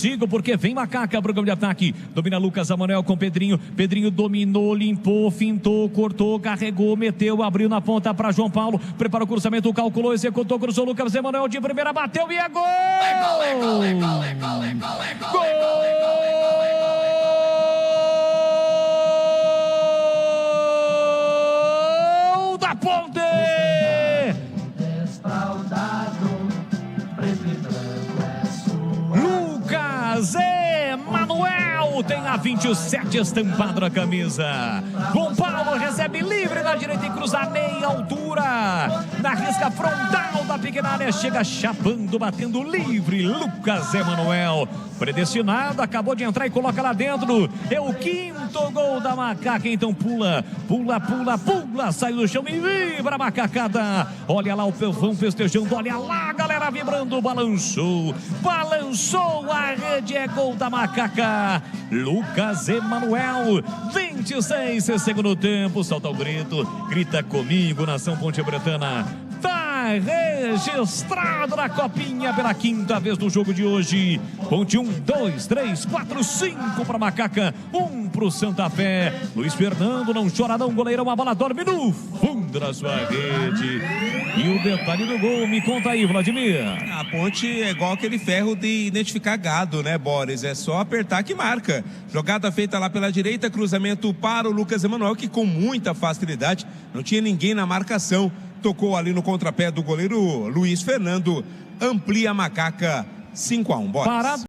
Sigo porque vem Macaca, programa de ataque. Domina Lucas Emanuel com Pedrinho. Pedrinho dominou, limpou, fintou, cortou, carregou, meteu, abriu na ponta para João Paulo. Prepara o cruzamento, calculou, executou, cruzou Lucas Emanuel de primeira, bateu e é gol! Gol! Da Ponte! Lucas Emanuel tem a 27 estampado na camisa. João Paulo recebe livre na direita e cruza a meia altura. Na risca frontal da pequena área, chega chapando, batendo livre. Lucas Emanuel, predestinado, acabou de entrar e coloca lá dentro. É o quinto gol da Macaca, então pula, sai do chão e vibra a macacada. Olha lá o povão festejando, olha lá, galera vibrando, balançou a rede, é gol da Macaca. Lucas Emanuel, 26 segundo tempo, solta o grito, grita comigo, nação Ponte-Pretana. Tá registrado na copinha pela quinta vez no jogo de hoje. Ponte 1, 2, 3, 4, 5 para Macaca, 1 para o Santa Fé. Luiz Fernando não chora não, goleirão, a bola dorme no fundo da sua rede. E o detalhe do gol, me conta aí, Vladimir. A Ponte é igual aquele ferro de identificar gado, né, Boris? É só apertar que marca. Jogada feita lá pela direita, cruzamento para o Lucas Emanuel, que com muita facilidade, não tinha ninguém na marcação. Tocou ali no contrapé do goleiro Luiz Fernando, amplia a Macaca 5-1, Boris.